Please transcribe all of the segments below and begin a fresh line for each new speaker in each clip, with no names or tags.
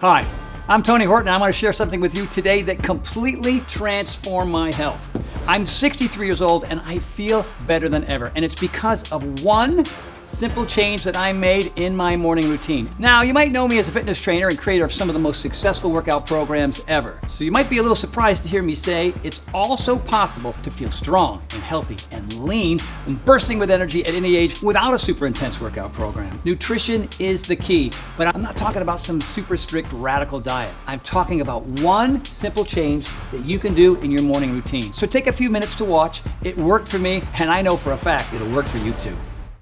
Hi, I'm Tony Horton. I want to share something with you today that completely transformed my health. I'm 63 years old and I feel better than ever. And it's because of one simple change that I made in my morning routine. Now, you might know me as a fitness trainer and creator of some of the most successful workout programs ever. So you might be a little surprised to hear me say it's also possible to feel strong and healthy and lean and bursting with energy at any age without a super intense workout program. Nutrition is the key, but I'm not talking about some super strict radical diet. I'm talking about one simple change that you can do in your morning routine. So take a few minutes to watch. It worked for me, and I know for a fact it'll work for you too.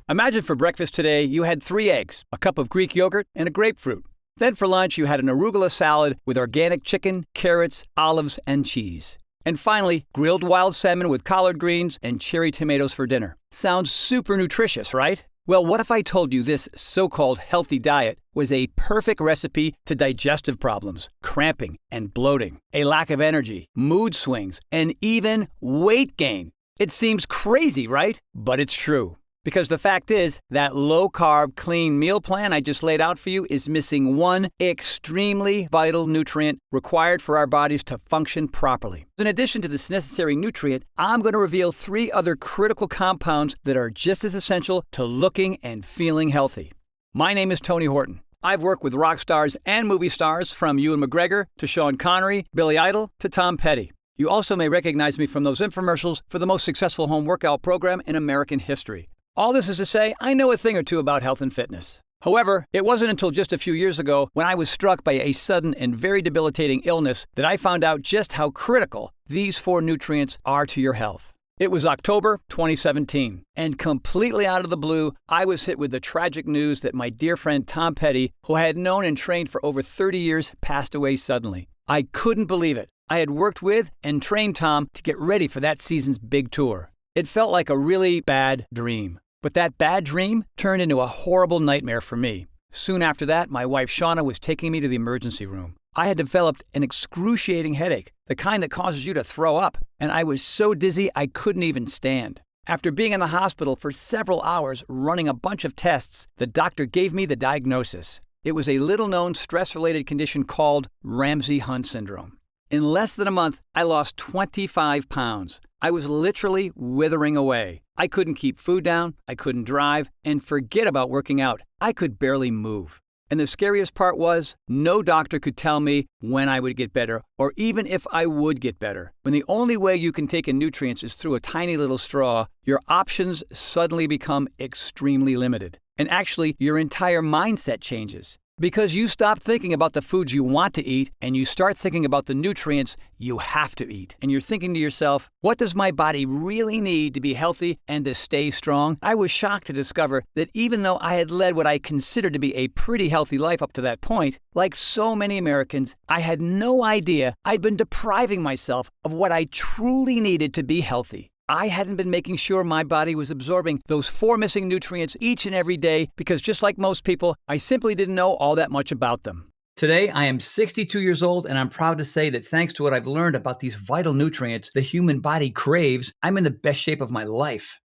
Imagine for breakfast today you had 3 eggs, a cup of Greek yogurt, and a grapefruit. Then for lunch you had an arugula salad with organic chicken, carrots, olives, and cheese. And finally, grilled wild salmon with collard greens and cherry tomatoes for dinner. Sounds super nutritious, right? Well, what if I told you this so-called healthy diet was a perfect recipe to digestive problems, cramping and bloating, a lack of energy, mood swings, and even weight gain? It seems crazy, right? But it's true. Because the fact is, that low-carb, clean meal plan I just laid out for you is missing one extremely vital nutrient required for our bodies to function properly. In addition to this necessary nutrient, I'm going to reveal 3 other critical compounds that are just as essential to looking and feeling healthy. My name is Tony Horton. I've worked with rock stars and movie stars from Ewan McGregor to Sean Connery, Billy Idol to Tom Petty. You also may recognize me from those infomercials for the most successful home workout program in American history. All this is to say, I know a thing or two about health and fitness. However, it wasn't until just a few years ago when I was struck by a sudden and very debilitating illness that I found out just how critical these 4 nutrients are to your health. It was October 2017, and completely out of the blue, I was hit with the tragic news that my dear friend Tom Petty, who I had known and trained for over 30 years, passed away suddenly. I couldn't believe it. I had worked with and trained Tom to get ready for that season's big tour. It felt like a really bad dream. But that bad dream turned into a horrible nightmare for me. Soon after that, my wife Shauna was taking me to the emergency room. I had developed an excruciating headache, the kind that causes you to throw up, and I was so dizzy I couldn't even stand. After being in the hospital for several hours running a bunch of tests, the doctor gave me the diagnosis. It was a little-known stress-related condition called Ramsay-Hunt syndrome. In less than a month, I lost 25 pounds. I was literally withering away. I couldn't keep food down, I couldn't drive, and forget about working out. I could barely move. And the scariest part was, no doctor could tell me when I would get better, or even if I would get better. When the only way you can take in nutrients is through a tiny little straw, your options suddenly become extremely limited. And actually, your entire mindset changes. Because you stop thinking about the foods you want to eat and you start thinking about the nutrients you have to eat. And you're thinking to yourself, what does my body really need to be healthy and to stay strong? I was shocked to discover that even though I had led what I considered to be a pretty healthy life up to that point, like so many Americans, I had no idea I'd been depriving myself of what I truly needed to be healthy. I hadn't been making sure my body was absorbing those 4 missing nutrients each and every day because just like most people, I simply didn't know all that much about them. Today, I am 62 years old, and I'm proud to say that thanks to what I've learned about these vital nutrients the human body craves, I'm in the best shape of my life.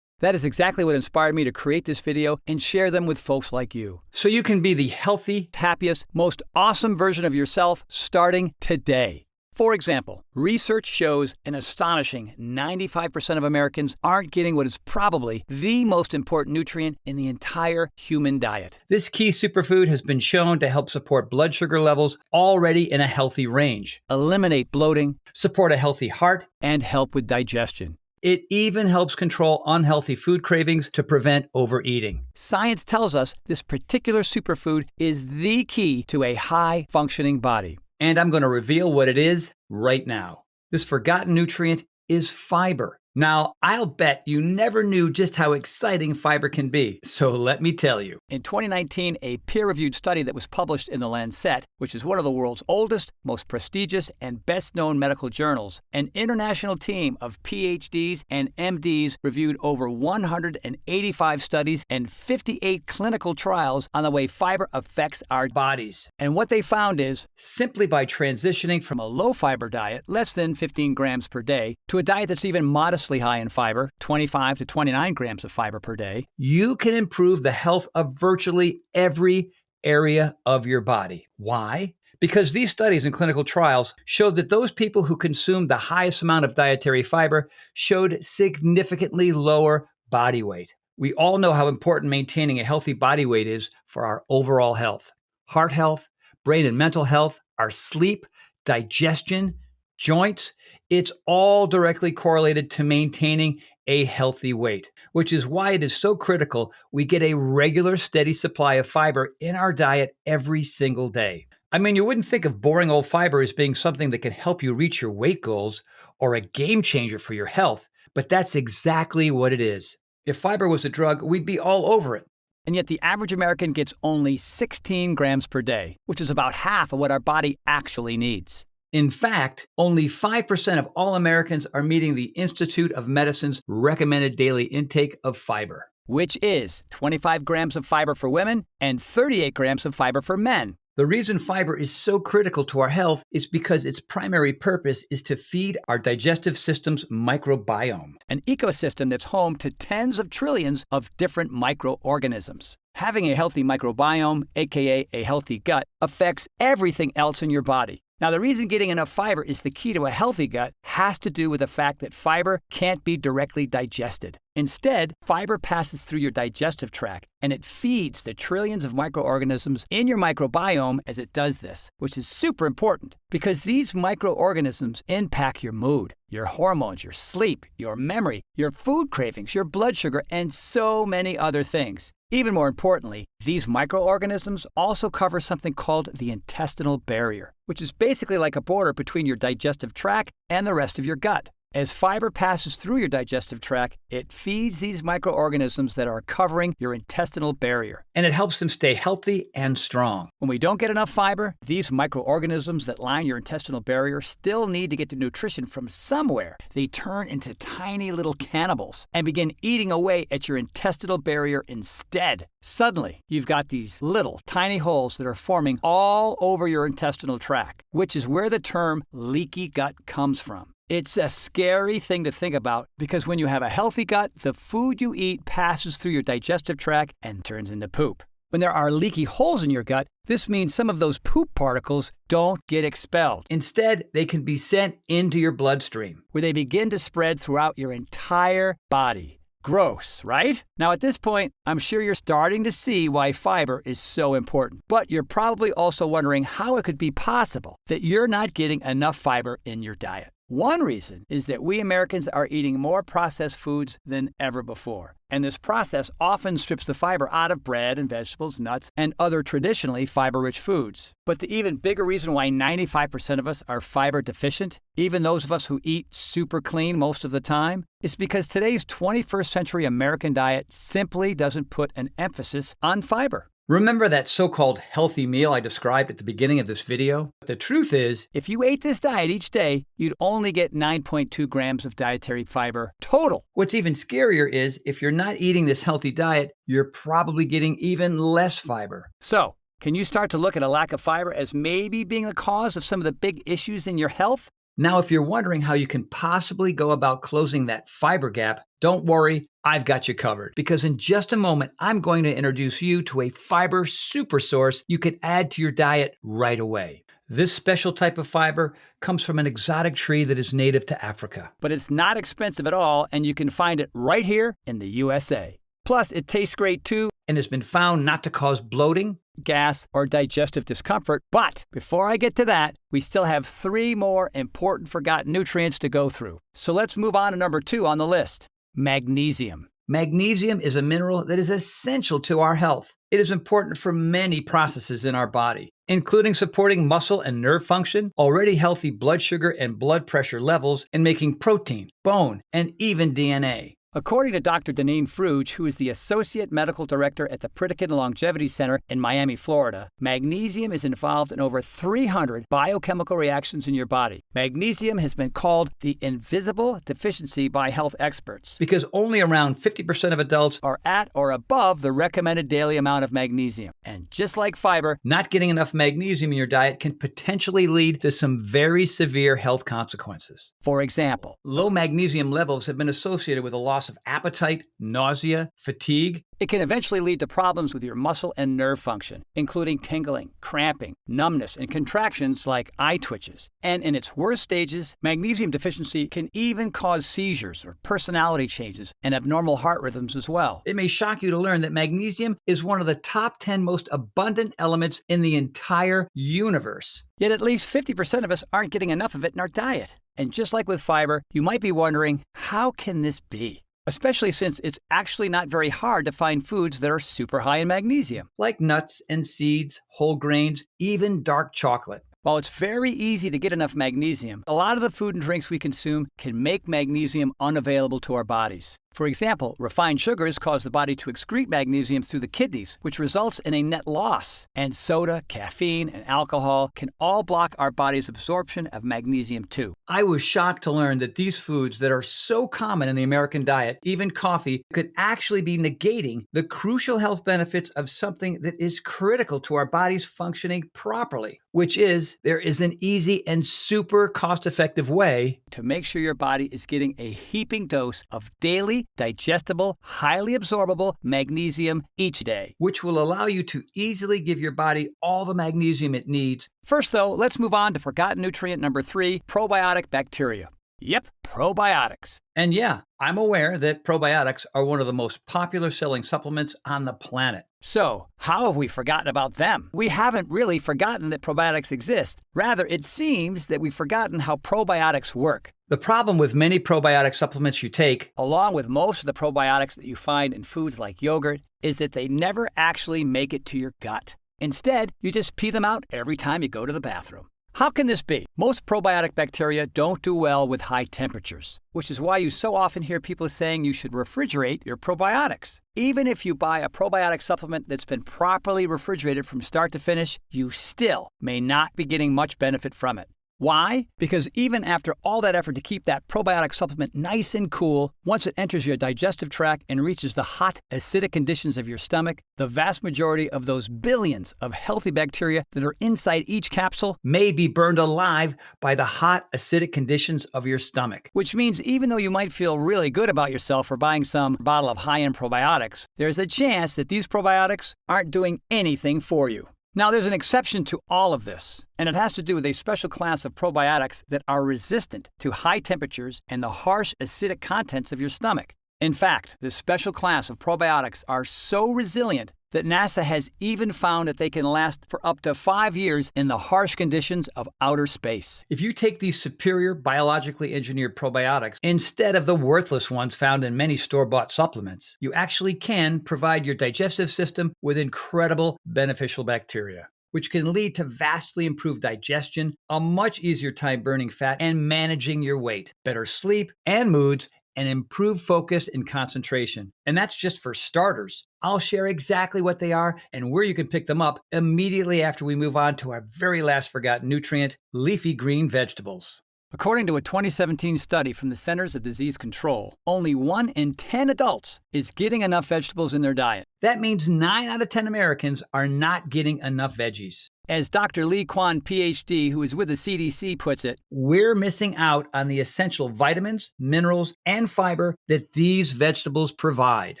That is exactly what inspired me to create this video and share them with folks like you. So you can be the healthy, happiest, most awesome version of yourself starting today. For example, research shows an astonishing 95% of Americans aren't getting what is probably the most important nutrient in the entire human diet. This key superfood has been shown to help support blood sugar levels already in a healthy range, eliminate bloating, support a healthy heart, and help with digestion. It even helps control unhealthy food cravings to prevent overeating. Science tells us this particular superfood is the key to a high-functioning body. And I'm going to reveal what it is right now. This forgotten nutrient is fiber. Now, I'll bet you never knew just how exciting fiber can be, so let me tell you. In 2019, a peer-reviewed study that was published in The Lancet, which is one of the world's oldest, most prestigious, and best-known medical journals, an international team of PhDs and MDs reviewed over 185 studies and 58 clinical trials on the way fiber affects our bodies. And what they found is, simply by transitioning from a low-fiber diet, less than 15 grams per day, to a diet that's even modestly high in fiber, 25 to 29 grams of fiber per day, you can improve the health of virtually every area of your body. Why? because these studies and clinical trials showed that those people who consumed the highest amount of dietary fiber showed significantly lower body weight. We all know how important maintaining a healthy body weight is for our overall health, heart health, brain and mental health, our sleep, digestion, joints. It's all directly correlated to maintaining a healthy weight, which is why it is so critical we get a regular, steady supply of fiber in our diet every single day. I mean, you wouldn't think of boring old fiber as being something that can help you reach your weight goals or a game changer for your health, but that's exactly what it is. If fiber was a drug, we'd be all over it. And yet the average American gets only 16 grams per day, which is about half of what our body actually needs. In fact, only 5% of all Americans are meeting the Institute of Medicine's recommended daily intake of fiber, which is 25 grams of fiber for women and 38 grams of fiber for men. The reason fiber is so critical to our health is because its primary purpose is to feed our digestive system's microbiome, an ecosystem that's home to tens of trillions of different microorganisms. Having a healthy microbiome, aka a healthy gut, affects everything else in your body. Now, the reason getting enough fiber is the key to a healthy gut has to do with the fact that fiber can't be directly digested. Instead, fiber passes through your digestive tract, and it feeds the trillions of microorganisms in your microbiome as it does this, which is super important because these microorganisms impact your mood, your hormones, your sleep, your memory, your food cravings, your blood sugar, and so many other things. Even more importantly, these microorganisms also cover something called the intestinal barrier, which is basically like a border between your digestive tract and the rest of your gut. As fiber passes through your digestive tract, it feeds these microorganisms that are covering your intestinal barrier, and it helps them stay healthy and strong. When we don't get enough fiber, these microorganisms that line your intestinal barrier still need to get the nutrition from somewhere. They turn into tiny little cannibals and begin eating away at your intestinal barrier instead. Suddenly, you've got these little tiny holes that are forming all over your intestinal tract, which is where the term leaky gut comes from. It's a scary thing to think about because when you have a healthy gut, the food you eat passes through your digestive tract and turns into poop. When there are leaky holes in your gut, this means some of those poop particles don't get expelled. Instead, they can be sent into your bloodstream, where they begin to spread throughout your entire body. Gross, right? Now at this point, I'm sure you're starting to see why fiber is so important. But you're probably also wondering how it could be possible that you're not getting enough fiber in your diet. One reason is that we Americans are eating more processed foods than ever before. And this process often strips the fiber out of bread and vegetables, nuts, and other traditionally fiber-rich foods. But the even bigger reason why 95% of us are fiber deficient, even those of us who eat super clean most of the time, is because today's 21st century American diet simply doesn't put an emphasis on fiber. Remember that so-called healthy meal I described at the beginning of this video? The truth is, if you ate this diet each day, you'd only get 9.2 grams of dietary fiber total. What's even scarier is, if you're not eating this healthy diet, you're probably getting even less fiber. So, can you start to look at a lack of fiber as maybe being the cause of some of the big issues in your health? Now, if you're wondering how you can possibly go about closing that fiber gap, don't worry, I've got you covered. Because in just a moment, I'm going to introduce you to a fiber super source you can add to your diet right away. This special type of fiber comes from an exotic tree that is native to Africa. But it's not expensive at all, and you can find it right here in the USA. Plus, it tastes great too, and has been found not to cause bloating, gas, or digestive discomfort. But before I get to that, we still have 3 more important forgotten nutrients to go through. So let's move on to number 2 on the list, magnesium. Magnesium is a mineral that is essential to our health. It is important for many processes in our body, including supporting muscle and nerve function, already healthy blood sugar and blood pressure levels, and making protein, bone, and even DNA. According to Dr. Deneen Fruge, who is the Associate Medical Director at the Pritikin Longevity Center in Miami, Florida, magnesium is involved in over 300 biochemical reactions in your body. Magnesium has been called the invisible deficiency by health experts because only around 50% of adults are at or above the recommended daily amount of magnesium. And just like fiber, not getting enough magnesium in your diet can potentially lead to some very severe health consequences. For example, low magnesium levels have been associated with a loss loss of appetite, nausea, fatigue. It can eventually lead to problems with your muscle and nerve function, including tingling, cramping, numbness, and contractions like eye twitches. And in its worst stages, magnesium deficiency can even cause seizures or personality changes and abnormal heart rhythms as well. It may shock you to learn that magnesium is one of the top 10 most abundant elements in the entire universe. Yet at least 50% of us aren't getting enough of it in our diet. And just like with fiber, you might be wondering, how can this be? Especially since it's actually not very hard to find foods that are super high in magnesium, like nuts and seeds, whole grains, even dark chocolate. While it's very easy to get enough magnesium, a lot of the food and drinks we consume can make magnesium unavailable to our bodies. For example, refined sugars cause the body to excrete magnesium through the kidneys, which results in a net loss. And soda, caffeine, and alcohol can all block our body's absorption of magnesium too. I was shocked to learn that these foods that are so common in the American diet, even coffee, could actually be negating the crucial health benefits of something that is critical to our bodies functioning properly, which is there is an easy and super cost-effective way to make sure your body is getting a heaping dose of daily digestible, highly absorbable magnesium each day, which will allow you to easily give your body all the magnesium it needs. First, though, let's move on to forgotten nutrient number 3, probiotic bacteria. Yep, probiotics. And yeah, I'm aware that probiotics are one of the most popular selling supplements on the planet. So, how have we forgotten about them? We haven't really forgotten that probiotics exist. Rather, it seems that we've forgotten how probiotics work. The problem with many probiotic supplements you take, along with most of the probiotics that you find in foods like yogurt, is that they never actually make it to your gut. Instead, you just pee them out every time you go to the bathroom. How can this be? Most probiotic bacteria don't do well with high temperatures, which is why you so often hear people saying you should refrigerate your probiotics. Even if you buy a probiotic supplement that's been properly refrigerated from start to finish, you still may not be getting much benefit from it. Why? Because even after all that effort to keep that probiotic supplement nice and cool, once it enters your digestive tract and reaches the hot, acidic conditions of your stomach, the vast majority of those billions of healthy bacteria that are inside each capsule may be burned alive by the hot, acidic conditions of your stomach. Which means even though you might feel really good about yourself for buying some bottle of high-end probiotics, there's a chance that these probiotics aren't doing anything for you. Now, there's an exception to all of this, and it has to do with a special class of probiotics that are resistant to high temperatures and the harsh acidic contents of your stomach. In fact, this special class of probiotics are so resilient that NASA has even found that they can last for up to 5 years in the harsh conditions of outer space. If you take these superior biologically engineered probiotics instead of the worthless ones found in many store-bought supplements, you actually can provide your digestive system with incredible beneficial bacteria, which can lead to vastly improved digestion, a much easier time burning fat, and managing your weight, better sleep and moods, and improved focus and concentration. And that's just for starters. I'll share exactly what they are and where you can pick them up immediately after we move on to our very last forgotten nutrient, leafy green vegetables. According to a 2017 study from the Centers of Disease Control, only 1 in 10 adults is getting enough vegetables in their diet. That means 9 out of 10 Americans are not getting enough veggies. As Dr. Lee Kwan, PhD, who is with the CDC, puts it, we're missing out on the essential vitamins, minerals, and fiber that these vegetables provide.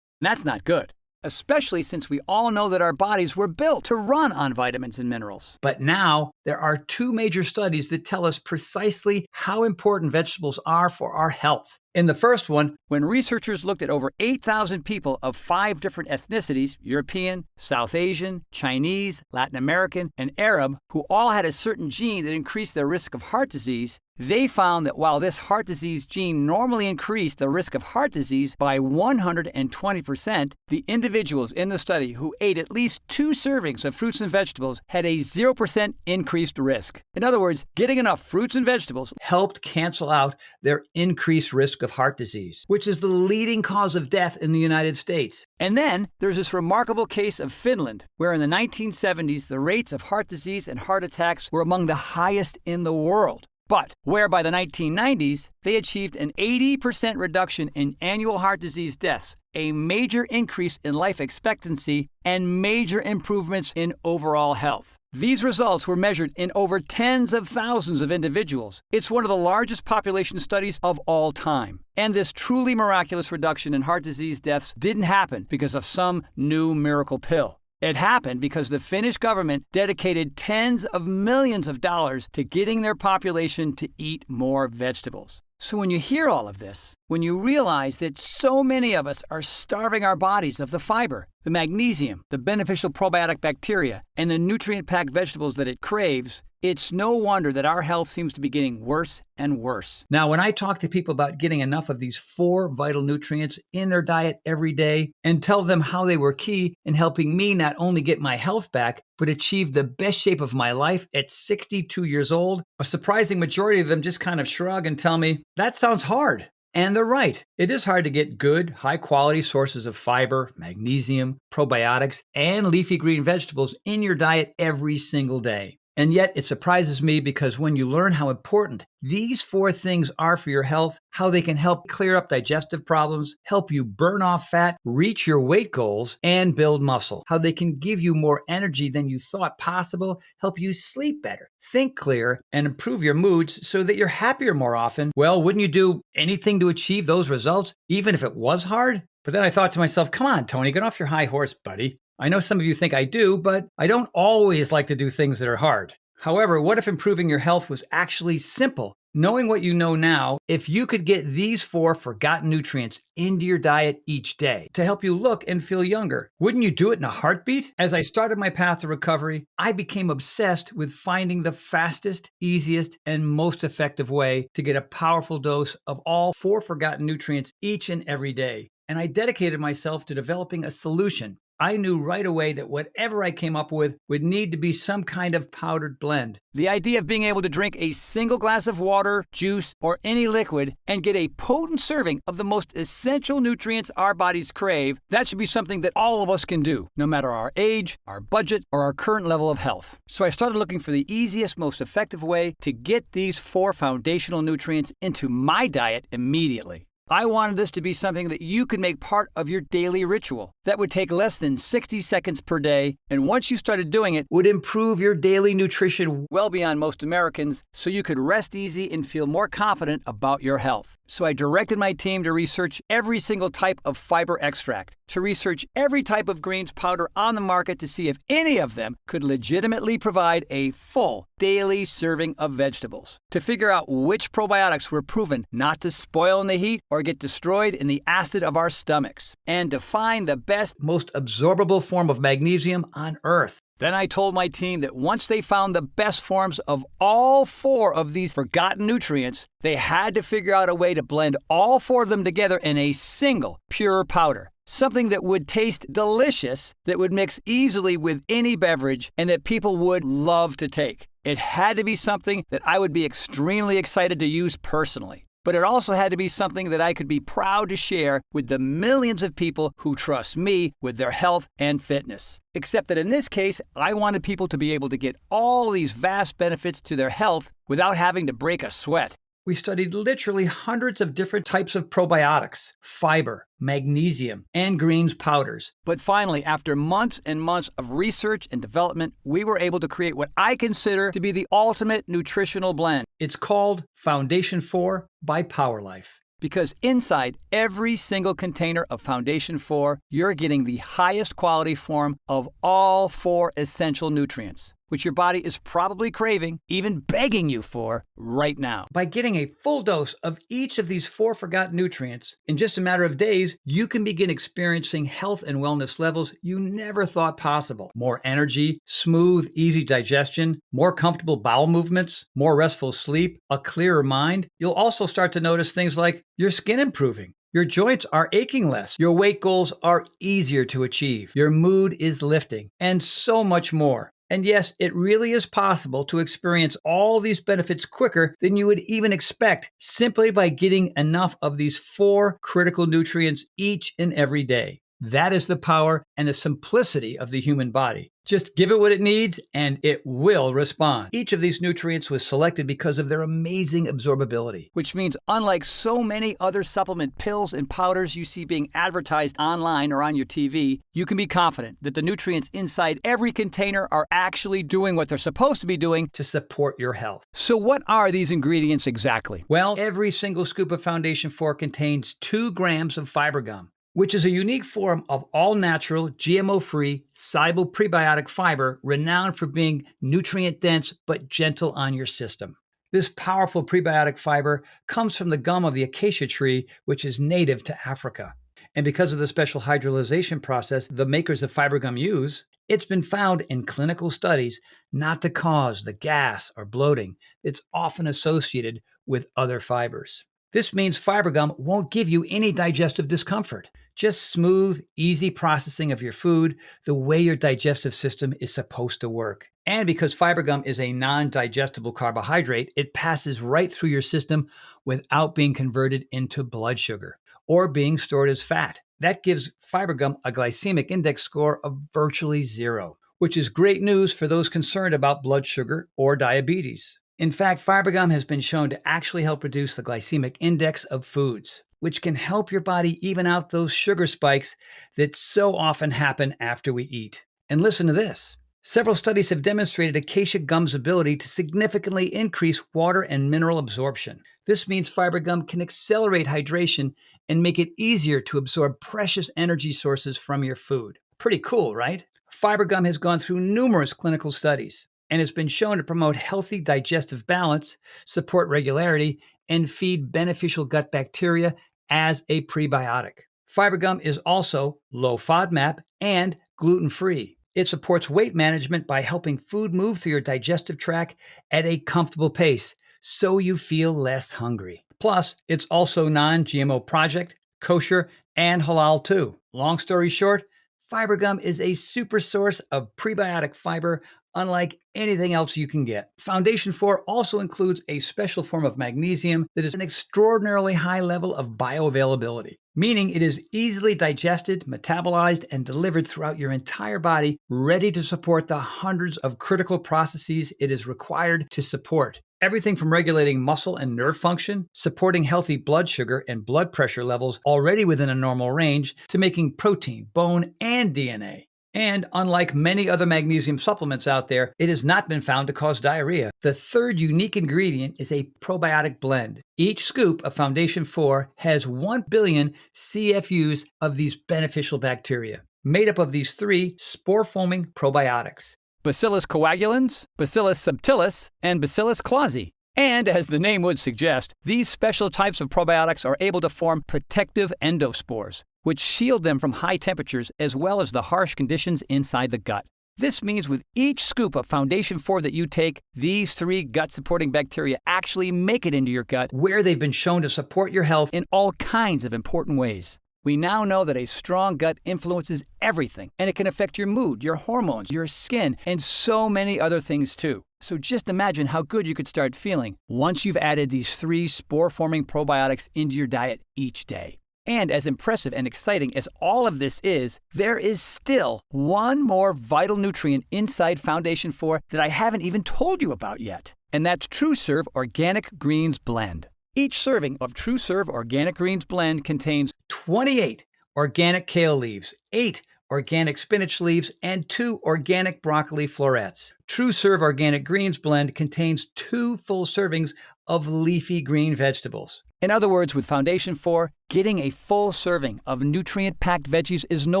And that's not good, especially since we all know that our bodies were built to run on vitamins and minerals. But now, there are 2 major studies that tell us precisely how important vegetables are for our health. In the first one, when researchers looked at over 8,000 people of 5 different ethnicities, European, South Asian, Chinese, Latin American, and Arab, who all had a certain gene that increased their risk of heart disease, they found that while this heart disease gene normally increased the risk of heart disease by 120%, the individuals in the study who ate at least 2 servings of fruits and vegetables had a 0% increased risk. In other words, getting enough fruits and vegetables helped cancel out their increased risk of heart disease, which is the leading cause of death in the United States. And then there's this remarkable case of Finland, where in the 1970s, the rates of heart disease and heart attacks were among the highest in the world. But where by the 1990s, they achieved an 80% reduction in annual heart disease deaths, a major increase in life expectancy, and major improvements in overall health. These results were measured in over tens of thousands of individuals. It's one of the largest population studies of all time. And this truly miraculous reduction in heart disease deaths didn't happen because of some new miracle pill. It happened because the Finnish government dedicated tens of millions of dollars to getting their population to eat more vegetables. So when you hear all of this, when you realize that so many of us are starving our bodies of the fiber, the magnesium, the beneficial probiotic bacteria, and the nutrient-packed vegetables that it craves, it's no wonder that our health seems to be getting worse and worse. Now, when I talk to people about getting enough of these 4 vital nutrients in their diet every day and tell them how they were key in helping me not only get my health back, but achieve the best shape of my life at 62 years old, a surprising majority of them just kind of shrug and tell me, that sounds hard. And they're right. It is hard to get good, high-quality sources of fiber, magnesium, probiotics, and leafy green vegetables in your diet every single day. And yet it surprises me because when you learn how important these 4 things are for your health, how they can help clear up digestive problems, help you burn off fat, reach your weight goals, and build muscle, how they can give you more energy than you thought possible, help you sleep better, think clear, and improve your moods so that you're happier more often, well, wouldn't you do anything to achieve those results, even if it was hard? But then I thought to myself, come on, Tony, get off your high horse, buddy. I know some of you think I do, but I don't always like to do things that are hard. However, what if improving your health was actually simple? Knowing what you know now, if you could get these 4 forgotten nutrients into your diet each day to help you look and feel younger, wouldn't you do it in a heartbeat? As I started my path to recovery, I became obsessed with finding the fastest, easiest, and most effective way to get a powerful dose of all 4 forgotten nutrients each and every day. And I dedicated myself to developing a solution. I knew right away that whatever I came up with would need to be some kind of powdered blend. The idea of being able to drink a single glass of water, juice, or any liquid and get a potent serving of the most essential nutrients our bodies crave, that should be something that all of us can do, no matter our age, our budget, or our current level of health. So I started looking for the easiest, most effective way to get these 4 foundational nutrients into my diet immediately. I wanted this to be something that you could make part of your daily ritual. That would take less than 60 seconds per day, and once you started doing it, would improve your daily nutrition well beyond most Americans, so you could rest easy and feel more confident about your health. So I directed my team to research every single type of fiber extract, to research every type of greens powder on the market to see if any of them could legitimately provide a full daily serving of vegetables, to figure out which probiotics were proven not to spoil in the heat or get destroyed in the acid of our stomachs, and to find the best, most absorbable form of magnesium on earth. Then I told my team that once they found the best forms of all 4 of these forgotten nutrients, they had to figure out a way to blend all 4 of them together in a single pure powder. Something that would taste delicious, that would mix easily with any beverage, and that people would love to take. It had to be something that I would be extremely excited to use personally. But it also had to be something that I could be proud to share with the millions of people who trust me with their health and fitness. Except that in this case, I wanted people to be able to get all these vast benefits to their health without having to break a sweat. We studied literally hundreds of different types of probiotics, fiber, magnesium, and greens powders. But finally, after months and months of research and development, we were able to create what I consider to be the ultimate nutritional blend. It's called Foundation 4 by PowerLife. Because inside every single container of Foundation 4, you're getting the highest quality form of all 4 essential nutrients, which your body is probably craving, even begging you for, right now. By getting a full dose of each of these 4 forgotten nutrients, in just a matter of days, you can begin experiencing health and wellness levels you never thought possible. More energy, smooth, easy digestion, more comfortable bowel movements, more restful sleep, a clearer mind. You'll also start to notice things like your skin improving. Your joints are aching less. Your weight goals are easier to achieve. Your mood is lifting, and so much more. And yes, it really is possible to experience all these benefits quicker than you would even expect simply by getting enough of these 4 critical nutrients each and every day. That is the power and the simplicity of the human body. Just give it what it needs and it will respond. Each of these nutrients was selected because of their amazing absorbability, which means unlike so many other supplement pills and powders you see being advertised online or on your TV, you can be confident that the nutrients inside every container are actually doing what they're supposed to be doing to support your health. So what are these ingredients exactly? Well, every single scoop of Foundation 4 contains 2 grams of fiber gum, which is a unique form of all-natural, GMO-free, soluble prebiotic fiber renowned for being nutrient-dense but gentle on your system. This powerful prebiotic fiber comes from the gum of the acacia tree, which is native to Africa. And because of the special hydrolyzation process the makers of fiber gum use, it's been found in clinical studies not to cause the gas or bloating that's often associated with other fibers. This means fiber gum won't give you any digestive discomfort. Just smooth, easy processing of your food the way your digestive system is supposed to work. And because fiber gum is a non-digestible carbohydrate, it passes right through your system without being converted into blood sugar or being stored as fat. That gives fiber gum a glycemic index score of virtually 0, which is great news for those concerned about blood sugar or diabetes. In fact, fiber gum has been shown to actually help reduce the glycemic index of foods, which can help your body even out those sugar spikes that so often happen after we eat. And listen to this. Several studies have demonstrated acacia gum's ability to significantly increase water and mineral absorption. This means fiber gum can accelerate hydration and make it easier to absorb precious energy sources from your food. Pretty cool, right? Fiber gum has gone through numerous clinical studies and has been shown to promote healthy digestive balance, support regularity, and feed beneficial gut bacteria as a prebiotic. Fiber gum is also low FODMAP and gluten-free. It supports weight management by helping food move through your digestive tract at a comfortable pace so you feel less hungry. Plus, it's also non-GMO project, kosher, and halal too. Long story short, fiber gum is a super source of prebiotic fiber unlike anything else you can get. Foundation 4 also includes a special form of magnesium that is an extraordinarily high level of bioavailability, meaning it is easily digested, metabolized, and delivered throughout your entire body, ready to support the hundreds of critical processes it is required to support. Everything from regulating muscle and nerve function, supporting healthy blood sugar and blood pressure levels already within a normal range, to making protein, bone, and DNA. And unlike many other magnesium supplements out there, it has not been found to cause diarrhea. The third unique ingredient is a probiotic blend. Each scoop of Foundation 4 has 1 billion CFUs of these beneficial bacteria, made up of these 3 spore-forming probiotics: Bacillus coagulans, Bacillus subtilis, and Bacillus clausii. And as the name would suggest, these special types of probiotics are able to form protective endospores, which shield them from high temperatures as well as the harsh conditions inside the gut. This means with each scoop of Foundation 4 that you take, these 3 gut-supporting bacteria actually make it into your gut, where they've been shown to support your health in all kinds of important ways. We now know that a strong gut influences everything, and it can affect your mood, your hormones, your skin, and so many other things too. So just imagine how good you could start feeling once you've added these 3 spore-forming probiotics into your diet each day. And as impressive and exciting as all of this is, there is still one more vital nutrient inside Foundation 4 that I haven't even told you about yet, and that's TrueServe Organic Greens Blend. Each serving of TrueServe Organic Greens Blend contains 28 organic kale leaves, 8 organic spinach leaves, and 2 organic broccoli florets. TrueServe Organic Greens Blend contains 2 full servings of leafy green vegetables. In other words, with Foundation 4, getting a full serving of nutrient-packed veggies is no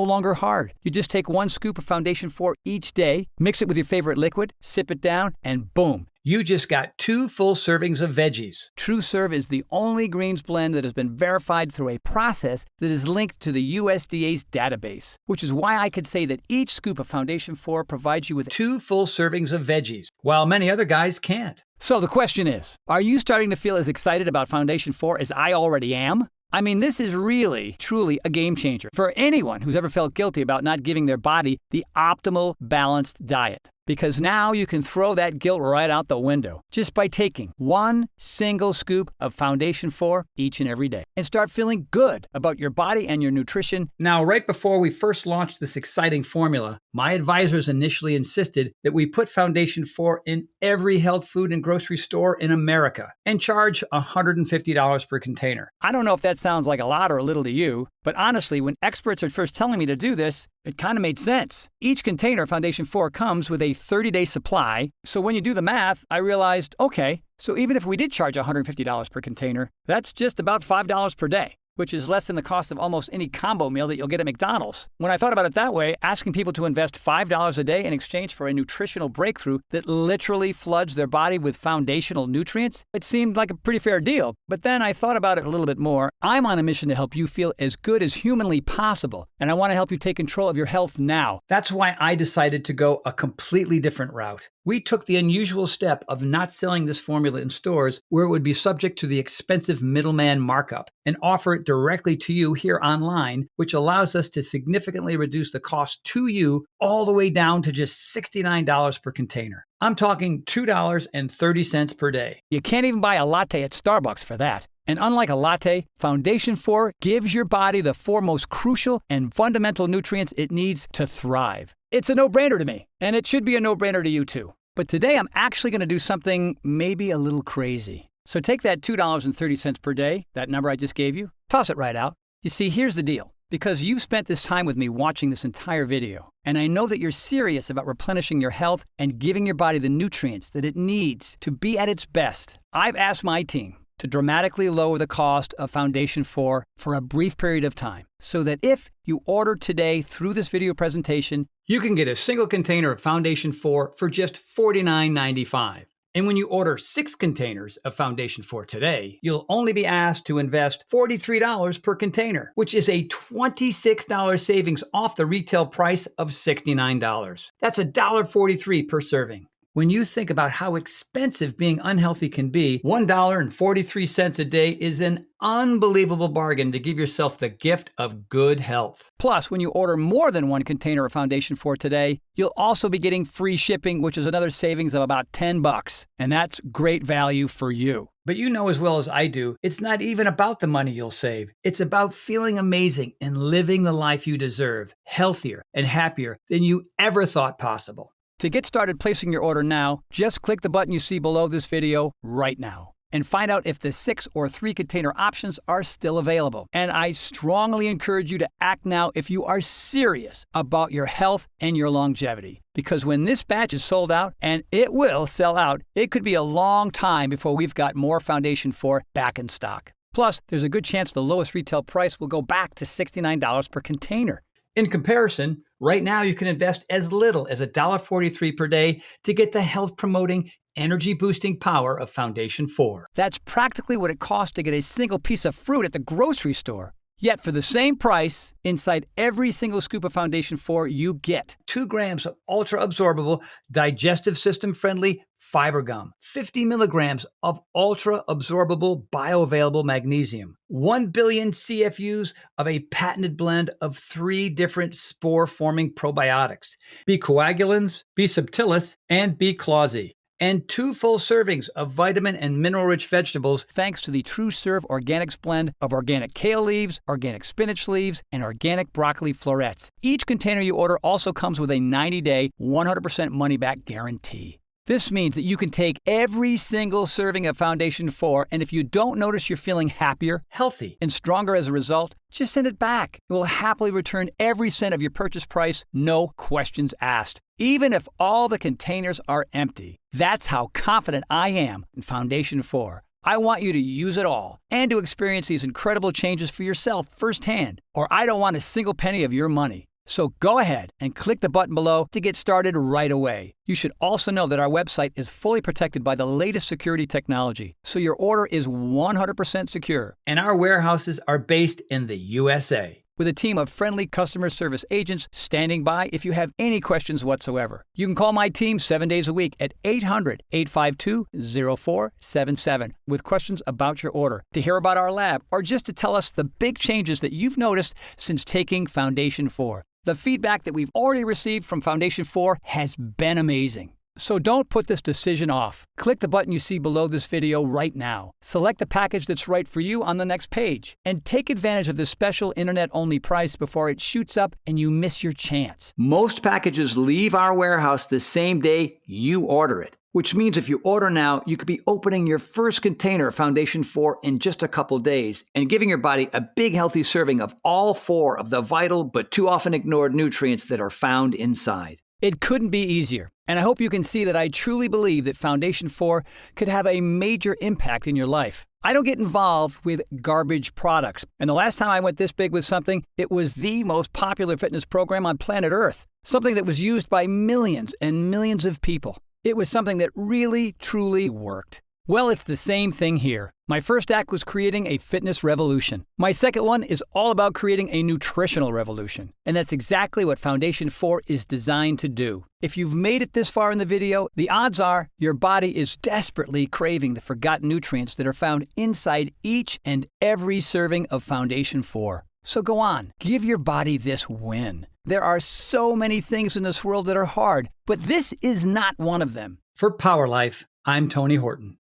longer hard. You just take 1 scoop of Foundation 4 each day, mix it with your favorite liquid, sip it down, and boom, you just got 2 full servings of veggies. TrueServe is the only greens blend that has been verified through a process that is linked to the USDA's database, which is why I could say that each scoop of Foundation 4 provides you with 2 full servings of veggies, while many other guys can't. So the question is, are you starting to feel as excited about Foundation 4 as I already am? I mean, this is really, truly a game changer for anyone who's ever felt guilty about not giving their body the optimal, balanced diet. because now you can throw that guilt right out the window just by taking one single scoop of Foundation 4 each and every day and start feeling good about your body and your nutrition. Now, right before we first launched this exciting formula, my advisors initially insisted that we put Foundation 4 in every health food and grocery store in America and charge $150 per container. I don't know if that sounds like a lot or a little to you, but honestly, when experts are first telling me to do this, it kind of made sense. Each container of Foundation 4 comes with a 30-day supply, so when you do the math, I realized, okay, so even if we did charge $150 per container, that's just about $5 per day, which is less than the cost of almost any combo meal that you'll get at McDonald's. When I thought about it that way, asking people to invest $5 a day in exchange for a nutritional breakthrough that literally floods their body with foundational nutrients, it seemed like a pretty fair deal. But then I thought about it a little bit more. I'm on a mission to help you feel as good as humanly possible, and I want to help you take control of your health now. That's why I decided to go a completely different route. We took the unusual step of not selling this formula in stores where it would be subject to the expensive middleman markup and offer it directly to you here online, which allows us to significantly reduce the cost to you all the way down to just $69 per container. I'm talking $2.30 per day. You can't even buy a latte at Starbucks for that. And unlike a latte, Foundation 4 gives your body the 4 most crucial and fundamental nutrients it needs to thrive. It's a no-brainer to me, and it should be a no-brainer to you too. But today I'm actually going to do something maybe a little crazy. So take that $2.30 per day, that number I just gave you, toss it right out. You see, here's the deal. Because you've spent this time with me watching this entire video, and I know that you're serious about replenishing your health and giving your body the nutrients that it needs to be at its best, I've asked my team to dramatically lower the cost of Foundation 4 for a brief period of time, so that if you order today through this video presentation, you can get a single container of Foundation 4 for just $49.95. And when you order 6 containers of Foundation 4 today, you'll only be asked to invest $43 per container, which is a $26 savings off the retail price of $69. That's $1.43 per serving. When you think about how expensive being unhealthy can be, $1.43 a day is an unbelievable bargain to give yourself the gift of good health. Plus, when you order more than 1 container of Foundation 4 today, you'll also be getting free shipping, which is another savings of about $10. And that's great value for you. But you know as well as I do, it's not even about the money you'll save. It's about feeling amazing and living the life you deserve, healthier and happier than you ever thought possible. To get started placing your order now, just click the button you see below this video right now and find out if the 6 or 3 container options are still available. And I strongly encourage you to act now if you are serious about your health and your longevity. Because when this batch is sold out, and it will sell out, it could be a long time before we've got more Foundation 4 back in stock. Plus, there's a good chance the lowest retail price will go back to $69 per container. In comparison, right now you can invest as little as $1.43 per day to get the health-promoting, energy-boosting power of Foundation 4. That's practically what it costs to get a single piece of fruit at the grocery store. Yet for the same price, inside every single scoop of Foundation 4, you get 2 grams of ultra-absorbable, digestive system-friendly fiber gum, 50 milligrams of ultra-absorbable bioavailable magnesium, 1 billion CFUs of a patented blend of 3 different spore-forming probiotics, B. coagulans, B. subtilis, and B. clausii, and 2 full servings of vitamin and mineral-rich vegetables thanks to the TrueServe Organics blend of organic kale leaves, organic spinach leaves, and organic broccoli florets. Each container you order also comes with a 90-day, 100% money-back guarantee. This means that you can take every single serving of Foundation 4, and if you don't notice you're feeling happier, healthy, and stronger as a result, just send it back. It will happily return every cent of your purchase price, no questions asked, even if all the containers are empty. That's how confident I am in Foundation 4. I want you to use it all and to experience these incredible changes for yourself firsthand, or I don't want a single penny of your money. So go ahead and click the button below to get started right away. You should also know that our website is fully protected by the latest security technology, so your order is 100% secure. And our warehouses are based in the USA, with a team of friendly customer service agents standing by if you have any questions whatsoever. You can call my team 7 days a week at 800-852-0477 with questions about your order, to hear about our lab, or just to tell us the big changes that you've noticed since taking Foundation 4. The feedback that we've already received from Foundation 4 has been amazing. So don't put this decision off. Click the button you see below this video right now. Select the package that's right for you on the next page. And take advantage of this special internet-only price before it shoots up and you miss your chance. Most packages leave our warehouse the same day you order it. Which means if you order now, you could be opening your first container of Foundation 4 in just a couple days and giving your body a big healthy serving of all 4 of the vital but too often ignored nutrients that are found inside. It couldn't be easier, and I hope you can see that I truly believe that Foundation 4 could have a major impact in your life. I don't get involved with garbage products, and the last time I went this big with something, it was the most popular fitness program on planet Earth, something that was used by millions and millions of people. It was something that really, truly worked. Well, it's the same thing here. My first act was creating a fitness revolution. My second one is all about creating a nutritional revolution. And that's exactly what Foundation 4 is designed to do. If you've made it this far in the video, the odds are your body is desperately craving the forgotten nutrients that are found inside each and every serving of Foundation 4. So go on, give your body this win. There are so many things in this world that are hard, but this is not one of them. For Power Life, I'm Tony Horton.